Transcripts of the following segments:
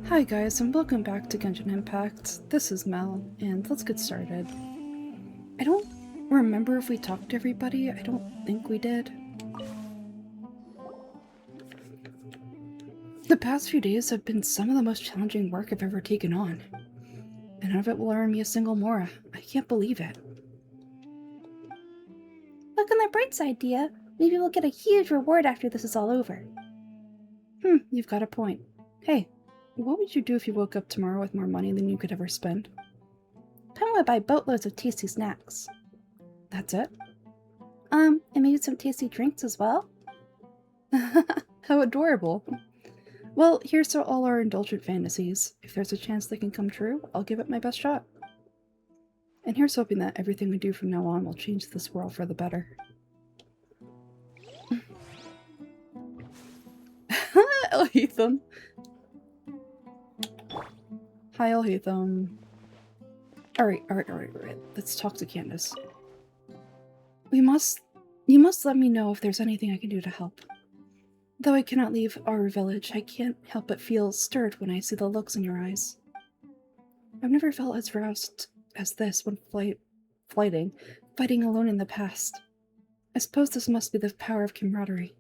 Hi guys, and welcome back to Genshin Impact. This is Mel, and let's get started. I don't remember if we talked to everybody. I don't think we did. The past few days have been some of the most challenging work I've ever taken on. And none of it will earn me a single Mora. I can't believe it. Look on the bright side, Dia. Maybe we'll get a huge reward after this is all over. You've got a point. Hey, what would you do if you woke up tomorrow with more money than you could ever spend? I would buy boatloads of tasty snacks. That's it? And maybe some tasty drinks as well. How adorable. Well, here's to all our indulgent fantasies. If there's a chance they can come true, I'll give it my best shot. And here's hoping that everything we do from now on will change this world for the better. Elhatham. Hi, Elhatham. Alright. Let's talk to Candace. You must let me know if there's anything I can do to help. Though I cannot leave our village, I can't help but feel stirred when I see the looks in your eyes. I've never felt as roused as this when fighting alone in the past. I suppose this must be the power of camaraderie.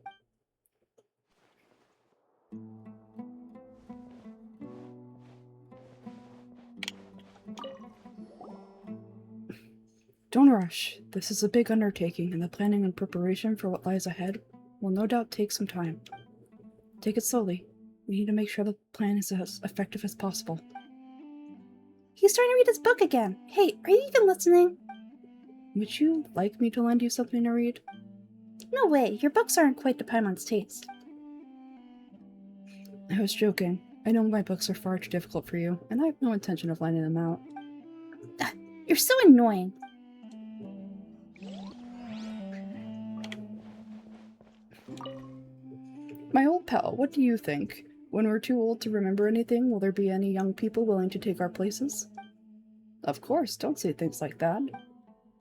Don't rush. This is a big undertaking, and the planning and preparation for what lies ahead will no doubt take some time. Take it slowly. We need to make sure the plan is as effective as possible. He's starting to read his book again. Hey, are you even listening? Would you like me to lend you something to read? No way, your books aren't quite to Paimon's taste. I was joking. I know my books are far too difficult for you, and I have no intention of lending them out. You're so annoying. My old pal, what do you think? When we're too old to remember anything, will there be any young people willing to take our places? Of course, don't say things like that.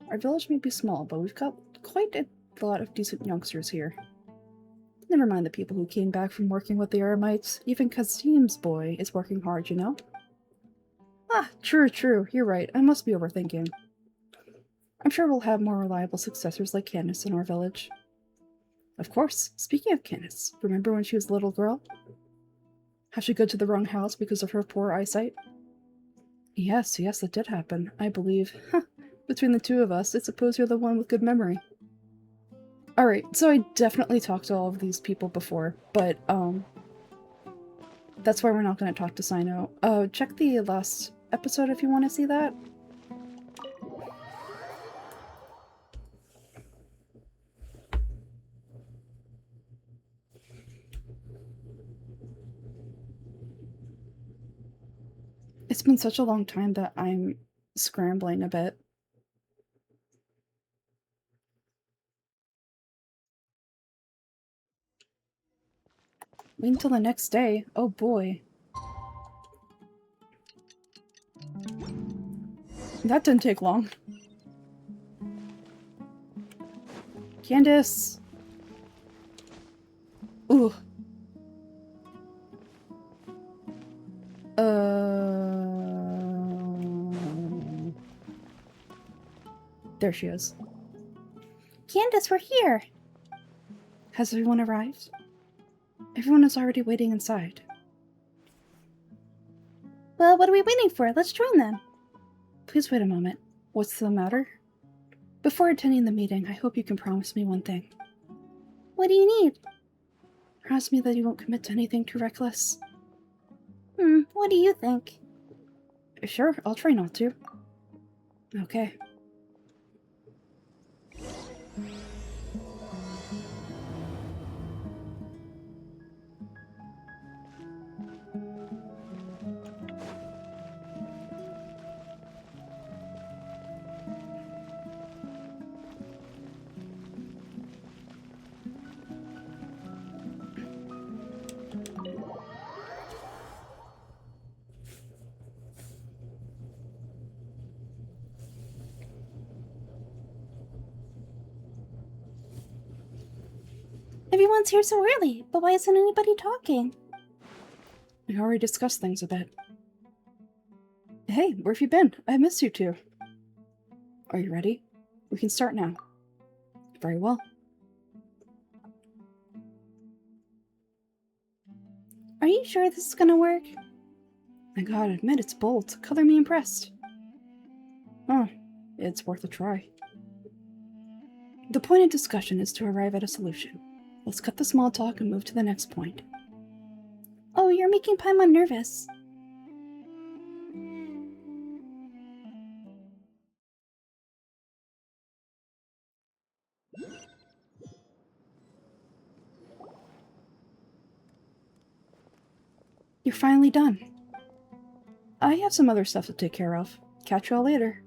Our village may be small, but we've got quite a lot of decent youngsters here. Never mind the people who came back from working with the Eremites. Even Kasim's boy is working hard, you know? Ah, true. You're right. I must be overthinking. I'm sure we'll have more reliable successors like Candace in our village. Of course. Speaking of Candace, remember when she was a little girl? How she got to the wrong house because of her poor eyesight? Yes, that did happen, I believe. Between the two of us, I suppose you're the one with good memory. Alright, so I definitely talked to all of these people before, but, that's why we're not going to talk to Sino. Check the last episode if you want to see that. It's been such a long time that I'm scrambling a bit. Wait until the next day. Oh boy. That didn't take long. Candace! Ooh. There she is. Candace, we're here. Has everyone arrived? Everyone is already waiting inside. Well, what are we waiting for? Let's join them. Please wait a moment. What's the matter? Before attending the meeting, I hope you can promise me one thing. What do you need? Promise me that you won't commit to anything too reckless. What do you think? Sure, I'll try not to. Okay. Everyone's here so early, but why isn't anybody talking? We already discussed things a bit. Hey, where have you been? I missed you too. Are you ready? We can start now. Very well. Are you sure this is gonna work? I gotta admit, it's bold. Color me impressed. Oh, it's worth a try. The point of discussion is to arrive at a solution. Let's cut the small talk and move to the next point. Oh, you're making Paimon nervous. You're finally done. I have some other stuff to take care of. Catch you all later.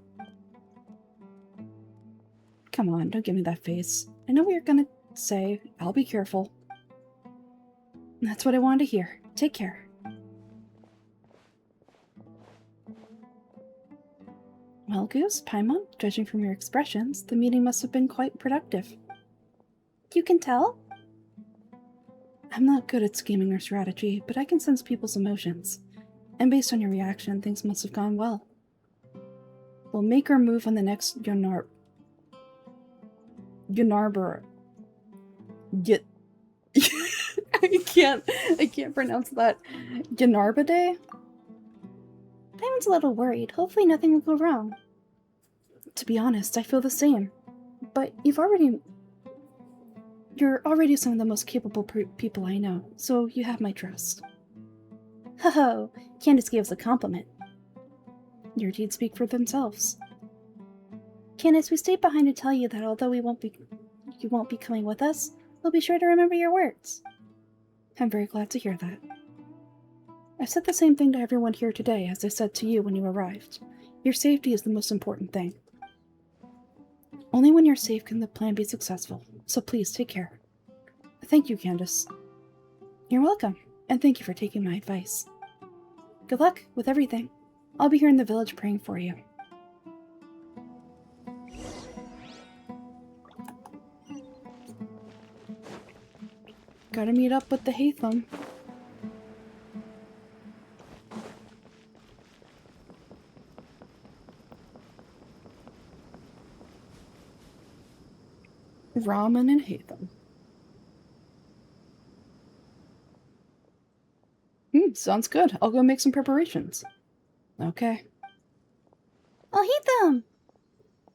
Come on, don't give me that face. I know what you're gonna say. I'll be careful. That's what I wanted to hear. Take care. Well, Goose, Paimon, judging from your expressions, the meeting must have been quite productive. You can tell? I'm not good at scheming or strategy, but I can sense people's emotions. And based on your reaction, things must have gone well. We'll make our move on the next Yonarbor. I can't pronounce that. Yanarba Day? Paimon's a little worried. Hopefully nothing will go wrong. To be honest, I feel the same. But you're already some of the most capable people I know, so you have my trust. Ho-ho! Candace gave us a compliment. Your deeds speak for themselves. Candace, we stayed behind to tell you that although you won't be coming with us, we'll be sure to remember your words. I'm very glad to hear that. I've said the same thing to everyone here today as I said to you when you arrived. Your safety is the most important thing. Only when you're safe can the plan be successful, so please take care. Thank you, Candace. You're welcome, and thank you for taking my advice. Good luck with everything. I'll be here in the village praying for you. Gotta meet up with the Hatham. Ramen and Hatham. Sounds good. I'll go make some preparations. Okay. I'll heat them!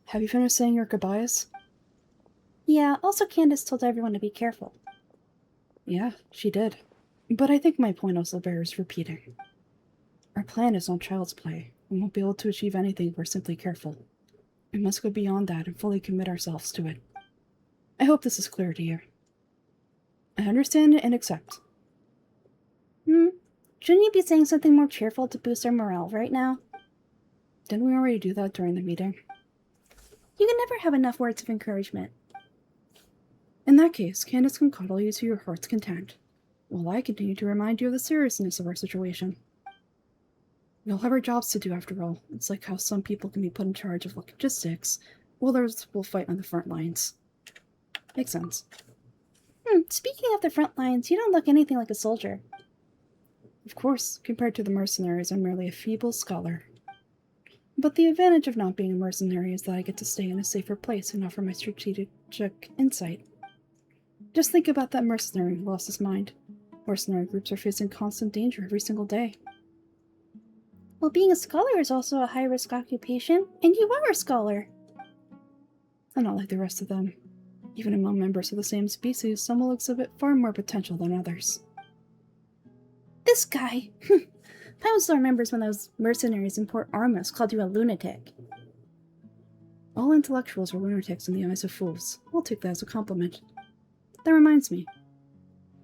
Have you finished saying your goodbyes? Yeah, also Candace told everyone to be careful. Yeah, she did. But I think my point also bears repeating. Our plan is not child's play. We won't be able to achieve anything if we're simply careful. We must go beyond that and fully commit ourselves to it. I hope this is clear to you. I understand and accept. Shouldn't you be saying something more cheerful to boost our morale right now? Didn't we already do that during the meeting? You can never have enough words of encouragement. In that case, Candace can cuddle you to your heart's content, while I continue to remind you of the seriousness of our situation. We all have our jobs to do after all. It's like how some people can be put in charge of logistics, while others will fight on the front lines. Makes sense. Speaking of the front lines, you don't look anything like a soldier. Of course, compared to the mercenaries, I'm merely a feeble scholar. But the advantage of not being a mercenary is that I get to stay in a safer place and offer my strategic insight. Just think about that mercenary who lost his mind. Mercenary groups are facing constant danger every single day. Well, being a scholar is also a high-risk occupation, and you are a scholar. I'm not like the rest of them. Even among members of the same species, some will exhibit far more potential than others. This guy! Paimon still remembers when those mercenaries in Port Armus called you a lunatic. All intellectuals are lunatics in the eyes of fools. I'll take that as a compliment. That reminds me.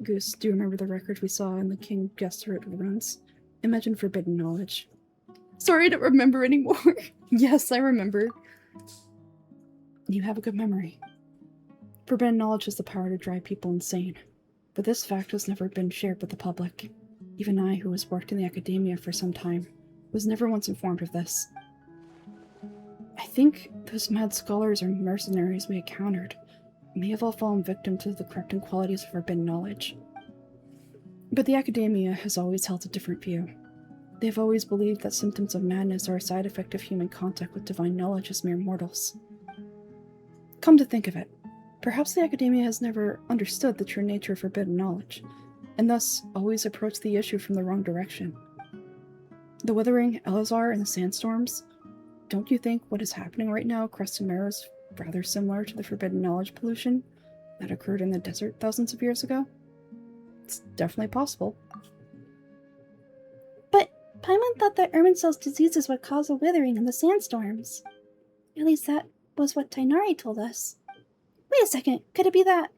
Goose, do you remember the record we saw in the King Gesserit ruins? Imagine forbidden knowledge. Sorry, I don't remember anymore. Yes, I remember. You have a good memory. Forbidden knowledge has the power to drive people insane, but this fact has never been shared with the public. Even I, who has worked in the academia for some time, was never once informed of this. I think those mad scholars or mercenaries we encountered may have all fallen victim to the corrupting qualities of forbidden knowledge. But the academia has always held a different view. They have always believed that symptoms of madness are a side effect of human contact with divine knowledge as mere mortals. Come to think of it, perhaps the academia has never understood the true nature of forbidden knowledge, and thus always approached the issue from the wrong direction. The Withering, Elazar, and the Sandstorms, don't you think what is happening right now across Sumeru is rather similar to the forbidden knowledge pollution that occurred in the desert thousands of years ago? It's definitely possible. But Paimon thought that Irminsul's diseases would cause a withering in the sandstorms. At least that was what Tainari told us. Wait a second, could it be that?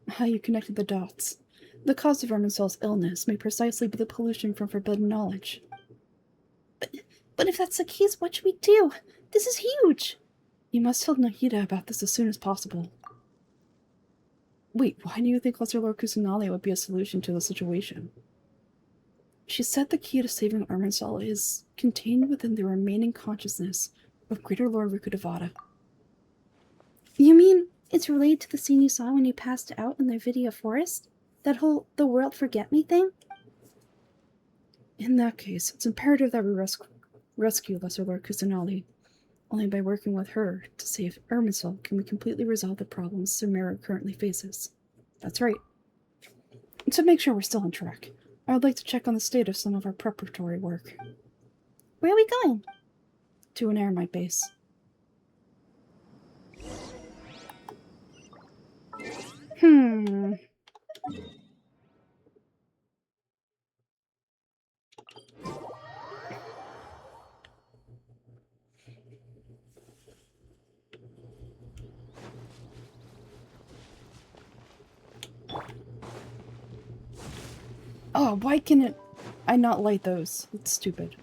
How you connected the dots. The cause of Irminsul's illness may precisely be the pollution from forbidden knowledge. But if that's the case, what should we do? This is huge! You must tell Nahida about this as soon as possible. Wait, why do you think Lesser Lord Kusanali would be a solution to the situation? She said the key to saving Irminsul is contained within the remaining consciousness of Greater Lord Rukudevada. You mean it's related to the scene you saw when you passed out in the Vidia forest? That whole the world forget me thing? In that case, it's imperative that we rescue Lesser Lord Kusanali. Only by working with her to save Irminsul can we completely resolve the problems Sumeru currently faces. That's right. To make sure we're still on track, I would like to check on the state of some of our preparatory work. Where are we going? To an Aramite base. Oh, why can I not light those? It's stupid.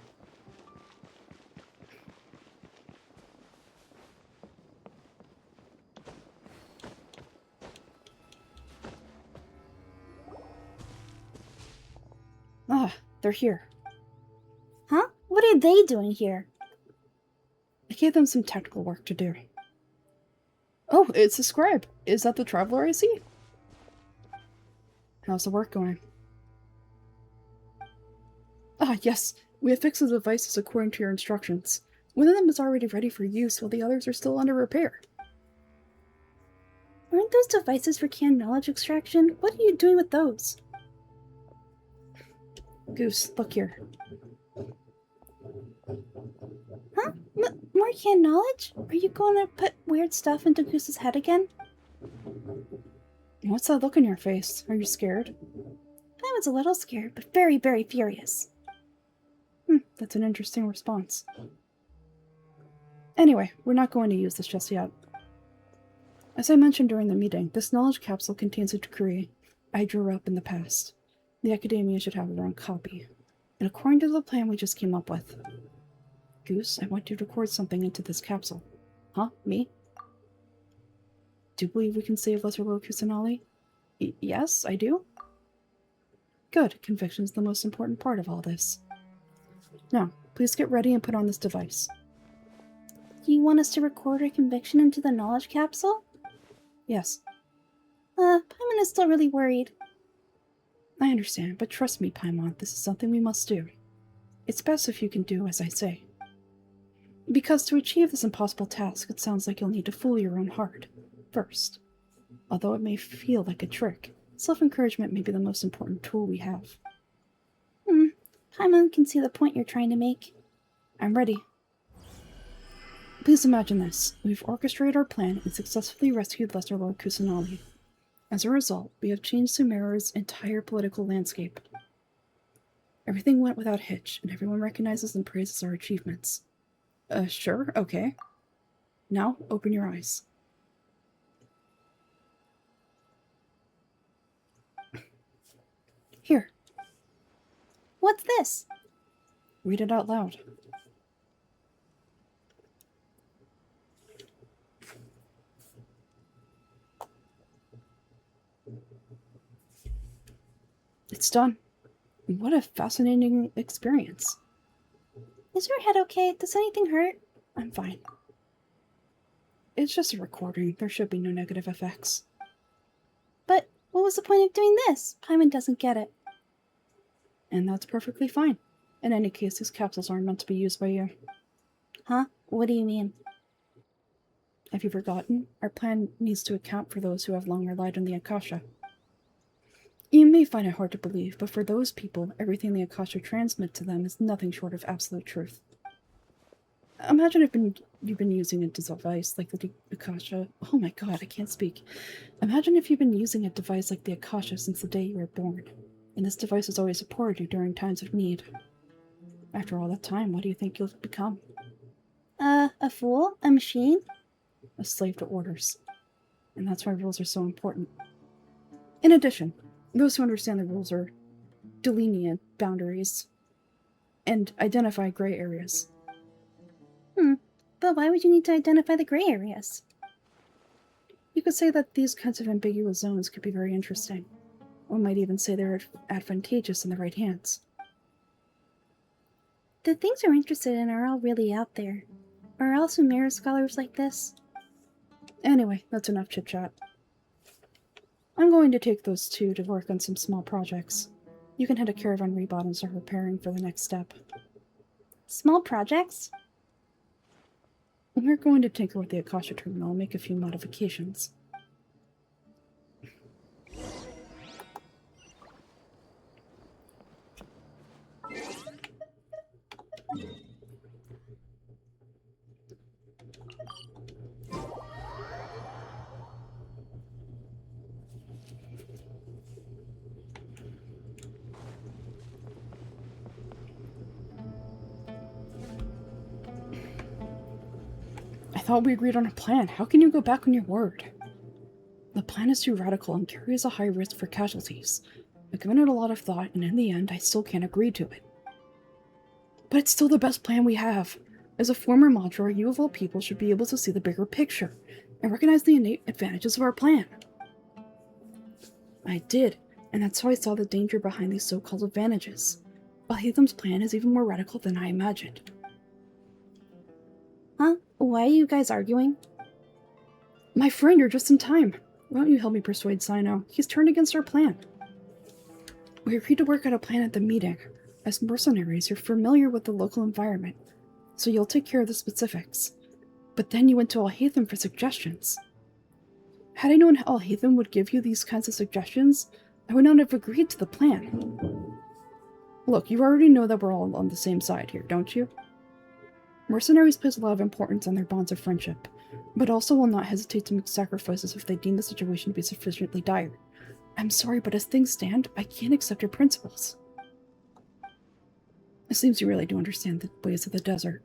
Ah, they're here. Huh? What are they doing here? I gave them some technical work to do. Oh, it's a scribe. Is that the traveler I see? How's the work going? Ah, yes. We have fixed the devices according to your instructions. One of them is already ready for use, while the others are still under repair. Aren't those devices for canned knowledge extraction? What are you doing with those? Goose, look here. Huh? More canned knowledge? Are you going to put weird stuff into Goose's head again? What's that look on your face? Are you scared? I was a little scared, but very, very furious. That's an interesting response. Anyway, we're not going to use this just yet. As I mentioned during the meeting, this knowledge capsule contains a decree I drew up in the past. The Academia should have their own copy. And according to the plan we just came up with. Goose, I want you to record something into this capsule. Huh? Me? Do you believe we can save Lesser Lord Kusanali? Yes, I do. Good. Conviction's the most important part of all this. Now, please get ready and put on this device. Do you want us to record our conviction into the knowledge capsule? Yes. Paimon is still really worried. I understand, but trust me, Paimon, this is something we must do. It's best if you can do as I say. Because to achieve this impossible task, it sounds like you'll need to fool your own heart first. Although it may feel like a trick, self-encouragement may be the most important tool we have. Paimon can see the point you're trying to make. I'm ready. Please imagine this. We've orchestrated our plan and successfully rescued Lesser Lord Kusanali. As a result, we have changed Sumeru's entire political landscape. Everything went without hitch, and everyone recognizes and praises our achievements. Sure, okay. Now, open your eyes. Here. What's this? Read it out loud. It's done. What a fascinating experience. Is your head okay? Does anything hurt? I'm fine. It's just a recording. There should be no negative effects. But what was the point of doing this? Paimon doesn't get it. And that's perfectly fine. In any case, these capsules aren't meant to be used by you. Huh? What do you mean? Have you forgotten? Our plan needs to account for those who have long relied on the Akasha. You may find it hard to believe, but for those people, everything the Akasha transmits to them is nothing short of absolute truth. Imagine if you've been using a device like the Akasha. Oh my god, I can't speak. Imagine if you've been using a device like the Akasha since the day you were born, and this device has always supported you during times of need. After all that time, what do you think you'll become? A fool? A machine? A slave to orders. And that's why rules are so important. In addition, those who understand the rules are delineate boundaries and identify gray areas. But why would you need to identify the gray areas? You could say that these kinds of ambiguous zones could be very interesting. One might even say they're advantageous in the right hands. The things we're interested in are all really out there. Are all Sumeru scholars like this? Anyway, that's enough chit-chat. I'm going to take those two to work on some small projects. You can head to Caravan Rebot and start preparing for the next step. Small projects? We're going to tinker with the Akasha terminal and make a few modifications. I thought we agreed on a plan. How can you go back on your word? The plan is too radical and carries a high risk for casualties. I've given it a lot of thought, and in the end, I still can't agree to it. But it's still the best plan we have. As a former Madra, you of all people should be able to see the bigger picture and recognize the innate advantages of our plan. I did, and that's how I saw the danger behind these so-called advantages. Alhatham's plan is even more radical than I imagined. Huh? Why are you guys arguing? My friend, you're just in time. Why don't you help me persuade Sino? He's turned against our plan. We agreed to work out a plan at the meeting. As mercenaries, you're familiar with the local environment, so you'll take care of the specifics. But then you went to Alhatham for suggestions. Had I known Alhatham would give you these kinds of suggestions, I would not have agreed to the plan. Look, you already know that we're all on the same side here, don't you? Mercenaries place a lot of importance on their bonds of friendship, but also will not hesitate to make sacrifices if they deem the situation to be sufficiently dire. I'm sorry, but as things stand, I can't accept your principles. It seems you really do understand the ways of the desert.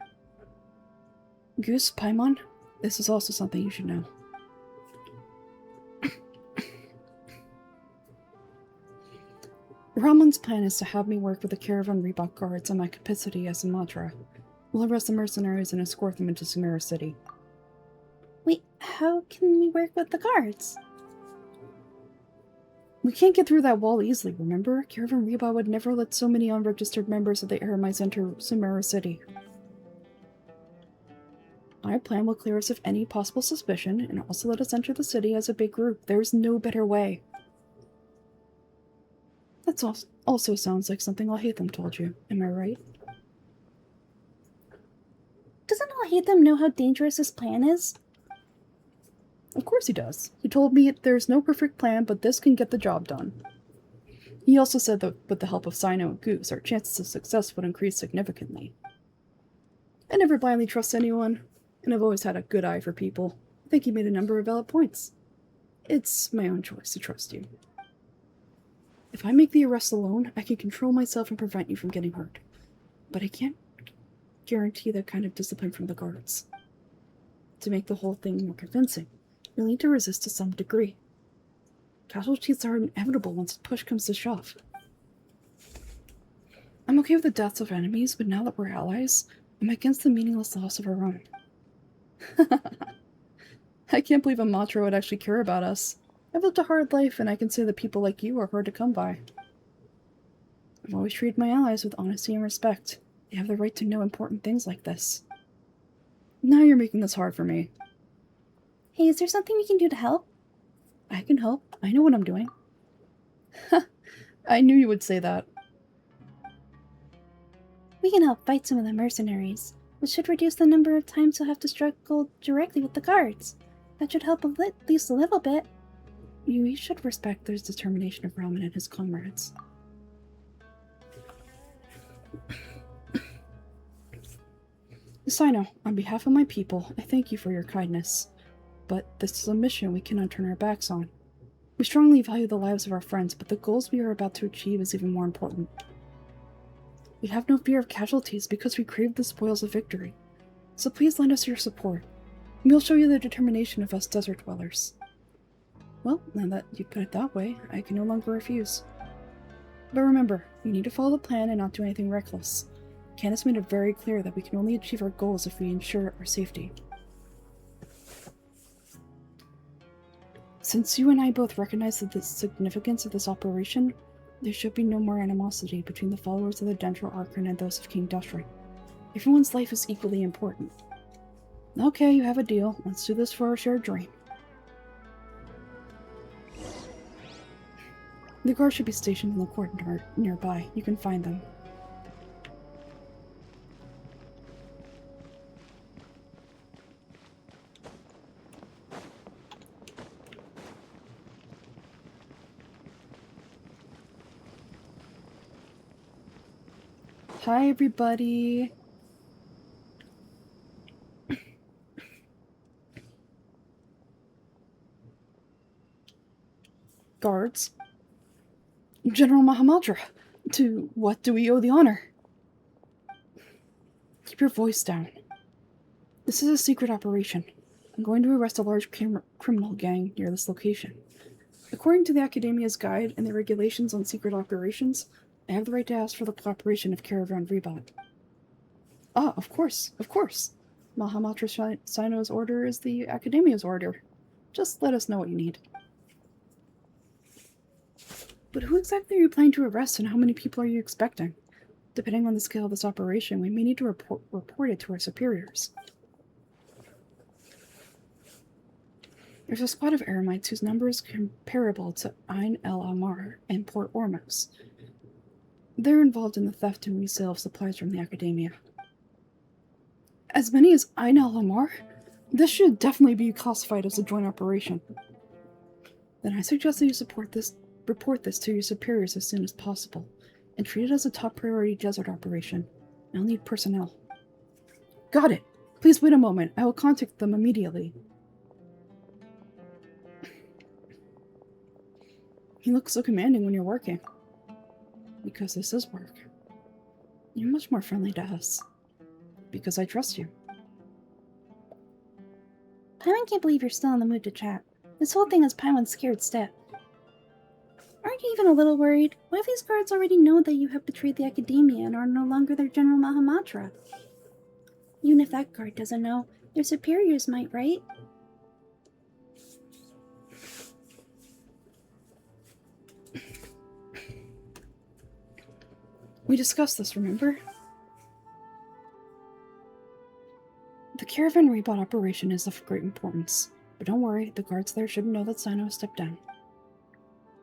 Goose, Paimon, this is also something you should know. Ramon's plan is to have me work with the Caravan Rebot guards on my capacity as a Madra. We'll arrest the mercenaries and escort them into Sumeru City. Wait, how can we work with the guards? We can't get through that wall easily, remember? Caravan Rebot would never let so many unregistered members of the Eremites enter Sumeru City. My plan will clear us of any possible suspicion, and also let us enter the city as a big group. There's no better way. That also sounds like something Alhatham told you, am I right? Doesn't Alhatham know how dangerous this plan is? Of course he does. He told me there's no perfect plan, but this can get the job done. He also said that with the help of Sino and Goose, our chances of success would increase significantly. I never blindly trust anyone, and I've always had a good eye for people. I think he made a number of valid points. It's my own choice to trust you. If I make the arrest alone, I can control myself and prevent you from getting hurt. But I can't guarantee that kind of discipline from the guards. To make the whole thing more convincing, you'll need to resist to some degree. Casualties are inevitable once push comes to shove. I'm okay with the deaths of enemies, but now that we're allies, I'm against the meaningless loss of our own. I can't believe a Matra would actually care about us. I've lived a hard life, and I can say that people like you are hard to come by. I've always treated my allies with honesty and respect. They have the right to know important things like this. Now you're making this hard for me. Hey, is there something we can do to help? I can help. I know what I'm doing. I knew you would say that. We can help fight some of the mercenaries, which should reduce the number of times you'll have to struggle directly with the guards. That should help at least a little bit. You should respect the determination of Ramen and his comrades. Sino, on behalf of my people, I thank you for your kindness. But this is a mission we cannot turn our backs on. We strongly value the lives of our friends, but the goals we are about to achieve is even more important. We have no fear of casualties because we crave the spoils of victory. So please lend us your support. We'll show you the determination of us desert dwellers. Well, now that you put it that way, I can no longer refuse. But remember, you need to follow the plan and not do anything reckless. Candace made it very clear that we can only achieve our goals if we ensure our safety. Since you and I both recognize the significance of this operation, there should be no more animosity between the followers of the Dendro Archon and those of King Dushri. Everyone's life is equally important. Okay, you have a deal. Let's do this for our shared dream. The guards should be stationed in the court nearby. You can find them. Hi, everybody. Guards. General Mahamudra, to what do we owe the honor? Keep your voice down. This is a secret operation. I'm going to arrest a large criminal gang near this location. According to the Academia's guide and the regulations on secret operations, I have the right to ask for the cooperation of Caravan Rebot. Ah, of course, of course. Mahamudra Sino's order is the Academia's order. Just let us know what you need. But who exactly are you planning to arrest and how many people are you expecting? Depending on the scale of this operation, we may need to report it to our superiors. There's a squad of Eremites whose number is comparable to Ain El Amar and Port Ormuz. They're involved in the theft and resale of supplies from the Academia. As many as Ain El Amar? This should definitely be classified as a joint operation. Then I suggest that you report this to your superiors as soon as possible, and treat it as a top priority desert operation. I'll need personnel. Got it! Please wait a moment. I will contact them immediately. You look so commanding when you're working. Because this is work. You're much more friendly to us. Because I trust you. Paimon can't believe you're still in the mood to chat. This whole thing is Paimon's scared step. Aren't you even a little worried? What if these guards already know that you have betrayed the Academia and are no longer their General Mahamudra? Even if that guard doesn't know, their superiors might, right? We discussed this, remember? The Caravan Rebot operation is of great importance, but don't worry, the guards there shouldn't know that Sino stepped down.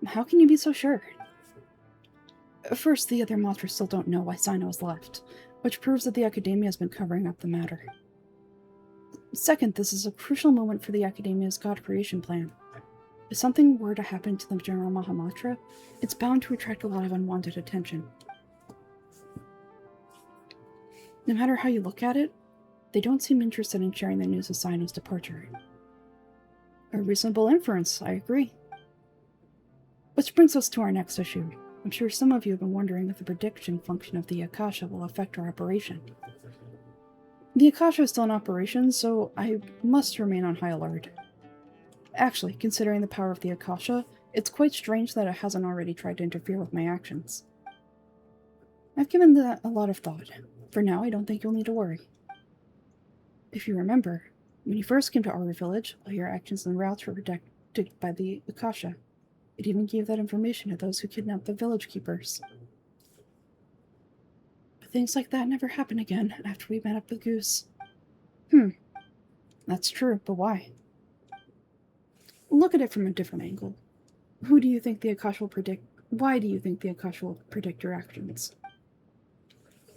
How can you be so sure? First, the other monsters still don't know why Sino has left, which proves that the Academia has been covering up the matter. Second, this is a crucial moment for the Academia's God creation plan. If something were to happen to the General Mahamudra, it's bound to attract a lot of unwanted attention. No matter how you look at it, they don't seem interested in sharing the news of Sino's departure. A reasonable inference, I agree. Which brings us to our next issue. I'm sure some of you have been wondering if the prediction function of the Akasha will affect our operation. The Akasha is still in operation, so I must remain on high alert. Actually, considering the power of the Akasha, it's quite strange that it hasn't already tried to interfere with my actions. I've given that a lot of thought. For now, I don't think you'll need to worry. If you remember, when you first came to our village, all your actions and routes were protected by the Akasha. It even gave that information to those who kidnapped the village keepers. But things like that never happen again after we met up with Goose. That's true, but why? Look at it from a different angle. Who do you think the Akasha will predict? Why do you think the Akasha will predict your actions?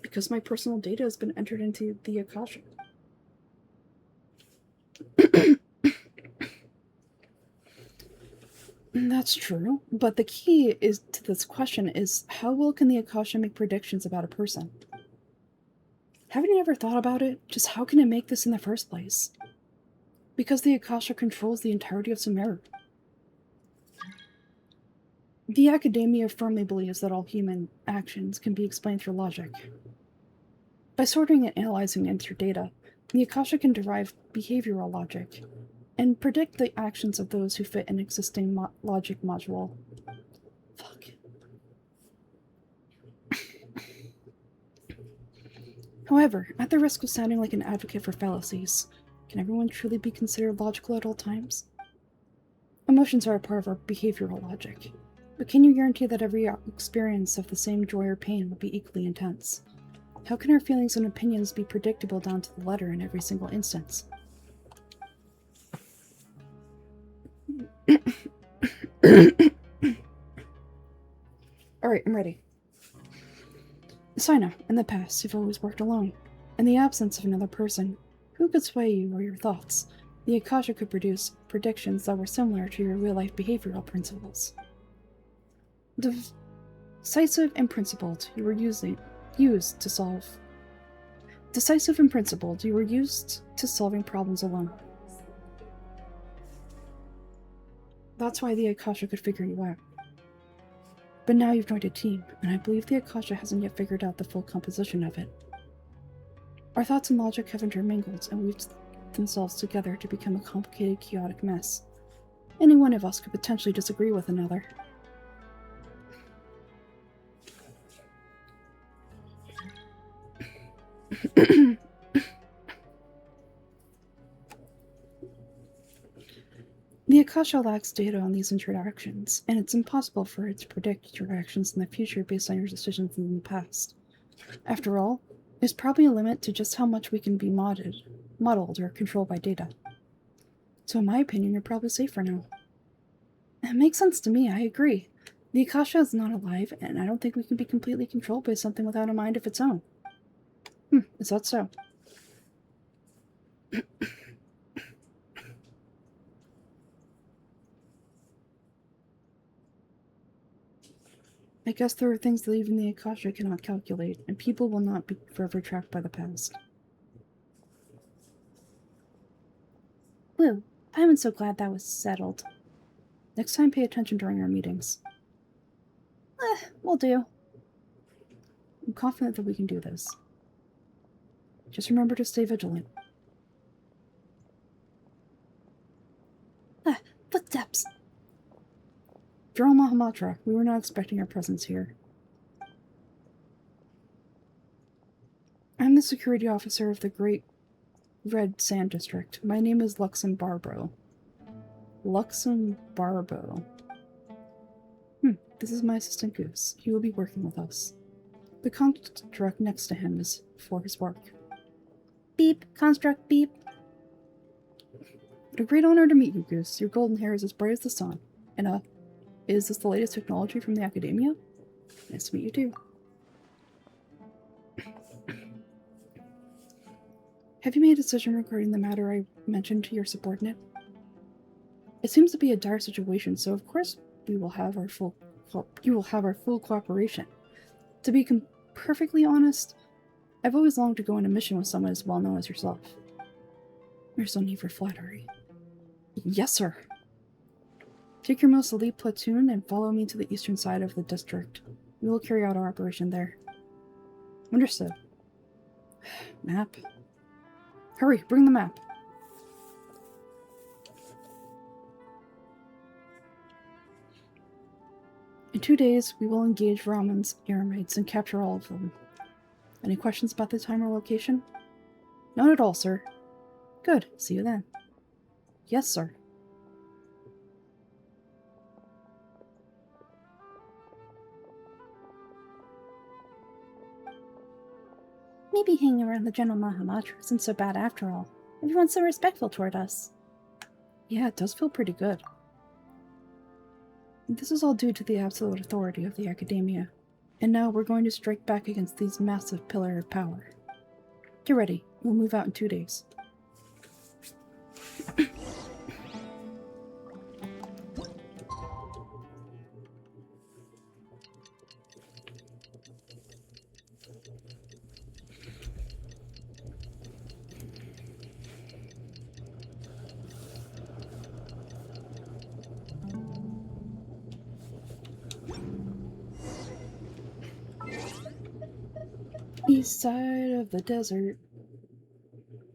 Because because my personal data has been entered into the Akasha. That's true, but the key to this question is how well can the Akasha make predictions about a person? Haven't you ever thought about it? Just how can it make this in the first place? Because the Akasha controls the entirety of Sumeru. The academia firmly believes that all human actions can be explained through logic. By sorting and analyzing interdata, the Akasha can derive behavioral logic and predict the actions of those who fit an existing logic module. Fuck. However, at the risk of sounding like an advocate for fallacies, can everyone truly be considered logical at all times? Emotions are a part of our behavioral logic, but can you guarantee that every experience of the same joy or pain will be equally intense? How can our feelings and opinions be predictable down to the letter in every single instance? Alright, I'm ready. So I know, in the past, you've always worked alone. In the absence of another person, who could sway you or your thoughts? The Akasha could produce predictions that were similar to your real-life behavioral principles. Decisive and principled, you were used to solving problems alone. That's why the Akasha could figure you out. But now you've joined a team, and I believe the Akasha hasn't yet figured out the full composition of it. Our thoughts and logic have intermingled and weaved themselves together to become a complicated, chaotic mess. Any one of us could potentially disagree with another. The Akasha lacks data on these interactions, and it's impossible for it to predict your actions in the future based on your decisions in the past. After all, there's probably a limit to just how much we can be modeled or controlled by data. So in my opinion, you're probably safe for now. It makes sense to me, I agree. The Akasha is not alive, and I don't think we can be completely controlled by something without a mind of its own. Is that so? I guess there are things that even the Akasha cannot calculate, and people will not be forever trapped by the past. Woo, I'm so glad that was settled. Next time, pay attention during our meetings. Will do. I'm confident that we can do this. Just remember to stay vigilant. Footsteps. General Mahamatra, we were not expecting your presence here. I'm the security officer of the Great Red Sand District. My name is Luxembarbo. Luxembarbo. This is my assistant Goose. He will be working with us. The construct next to him is for his work. Beep, construct beep. What a great honor to meet you, Goose. Your golden hair is as bright as the sun. And, is this the latest technology from the academia? Nice to meet you too. Have you made a decision regarding the matter I mentioned to your subordinate? It seems to be a dire situation, so of course you will have our full cooperation. To be perfectly honest, I've always longed to go on a mission with someone as well known as yourself. There's no need for flattery. Yes, sir. Take your most elite platoon and follow me to the eastern side of the district. We will carry out our operation there. Understood. Map. Hurry, bring the map. In 2 days, we will engage Raman's Eremites and capture all of them. Any questions about the time or location? Not at all, sir. Good. See you then. Yes, sir. Maybe hanging around the General Mahamatra isn't so bad after all. Everyone's so respectful toward us. Yeah, it does feel pretty good. This is all due to the absolute authority of the academia. And now we're going to strike back against these massive pillars of power. Get ready. We'll move out in 2 days. East side of the desert.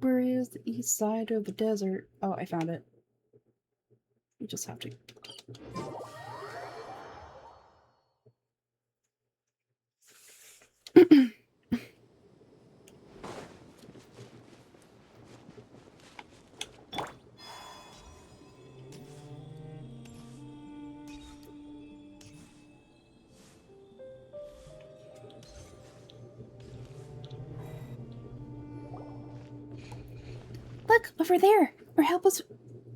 Where is the east side of the desert? Oh, I found it. You just have to. Look, over there! Our helpers.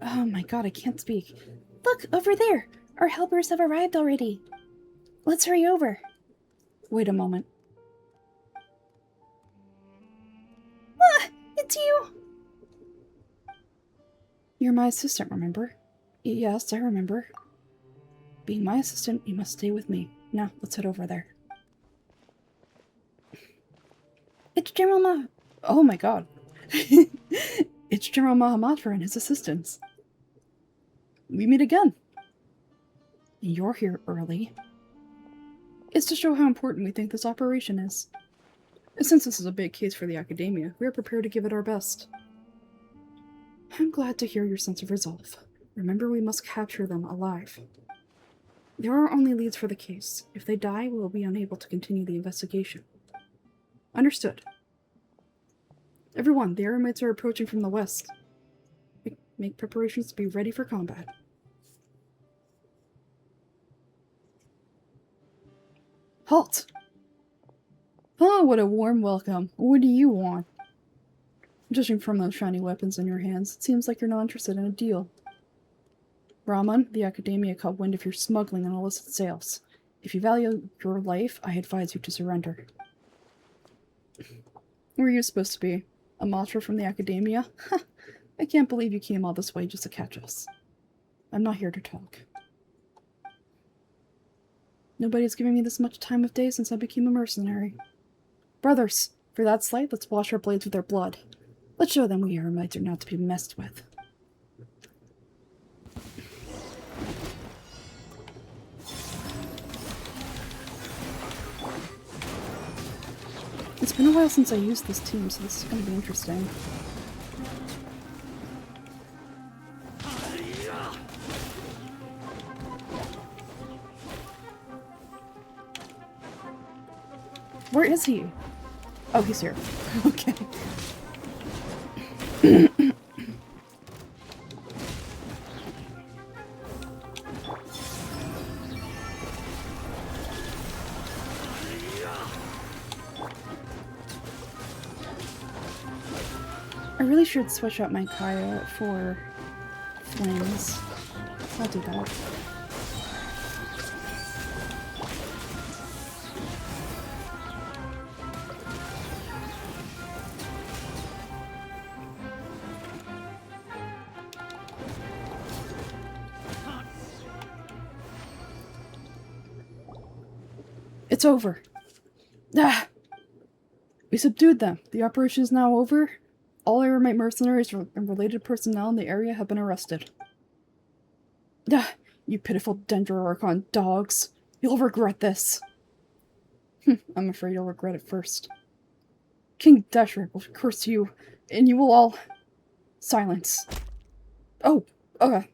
Oh my god, I can't speak. Look, over there! Our helpers have arrived already. Let's hurry over. Wait a moment. Ah! It's you! You're my assistant, remember? Yes, I remember. Being my assistant, you must stay with me. Now, let's head over there. It's General Oh my god. It's General Mahamatra and his assistants. We meet again. You're here early. It's to show how important we think this operation is. Since this is a big case for the Academia, we are prepared to give it our best. I'm glad to hear your sense of resolve. Remember, we must capture them alive. There are only leads for the case. If they die, we will be unable to continue the investigation. Understood. Everyone, the Eremites are approaching from the west. Make preparations to be ready for combat. Halt! Oh, what a warm welcome. What do you want? Judging from those shiny weapons in your hands, it seems like you're not interested in a deal. Brahman, the Academia caught wind of your smuggling and illicit sales. If you value your life, I advise you to surrender. Where are you supposed to be? A Matra from the Academia? I can't believe you came all this way just to catch us. I'm not here to talk. Nobody's given me this much time of day since I became a mercenary. Brothers, for that slight, let's wash our blades with their blood. Let's show them we Eremites are not to be messed with. It's been a while since I used this team, so this is going to be interesting. Where is he? Oh, he's here. Okay. I really should switch out my Kaya for flames. I'll do that. It's over. Ah! We subdued them. The operation is now over. All Eremite mercenaries and related personnel in the area have been arrested. Ah! You pitiful Dendroricon dogs. You'll regret this. I'm afraid you'll regret it first. King Deshret will curse you, and you will all... Silence. Oh, okay.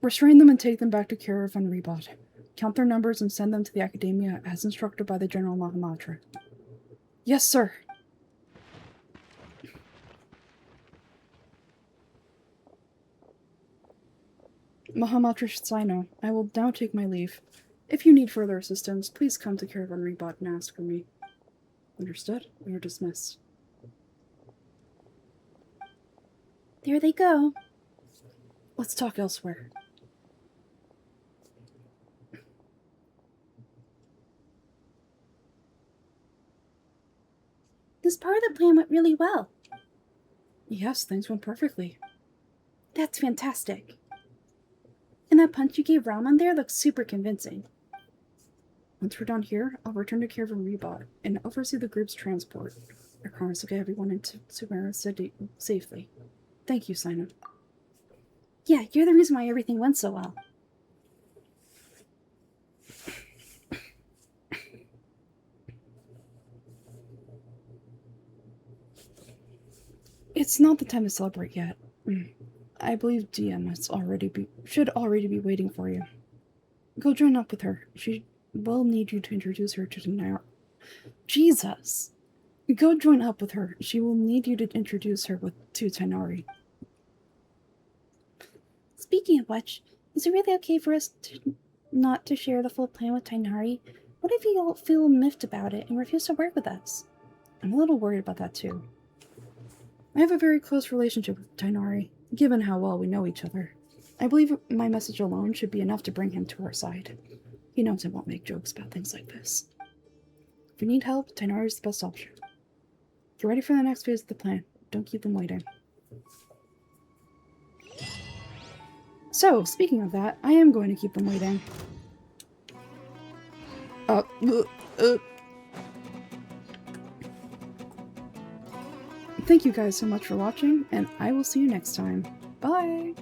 Restrain them and take them back to Caravan Rebot. Count their numbers and send them to the Academia as instructed by the General Mahamatra. Yes, sir. Mahamatra Sino, I will now take my leave. If you need further assistance, please come to Caravan Rebot and ask for me. Understood? We are dismissed. There they go. Let's talk elsewhere. This part of the plan went really well. Yes, things went perfectly. That's fantastic. And that punch you gave Raman there looks super convincing. Once we're done here, I'll return to Care from Rebot and oversee the group's transport. I promise to get everyone into Sumeru City safely. Thank you, Sina. Yeah, you're the reason why everything went so well. It's not the time to celebrate yet. I believe DM should already be waiting for you. Go join up with her. She will need you to introduce her to Tainari. Jesus! Go join up with her. She will need you to introduce her to Tainari. Speaking of which, is it really okay for us not to share the full plan with Tainari? What if you feel miffed about it and refuse to work with us? I'm a little worried about that too. I have a very close relationship with Tainari, given how well we know each other. I believe my message alone should be enough to bring him to our side. He knows I won't make jokes about things like this. If you need help, Tainari is the best option. Get ready for the next phase of the plan. Don't keep them waiting. So, speaking of that, I am going to keep them waiting. Thank you guys so much for watching, and I will see you next time. Bye!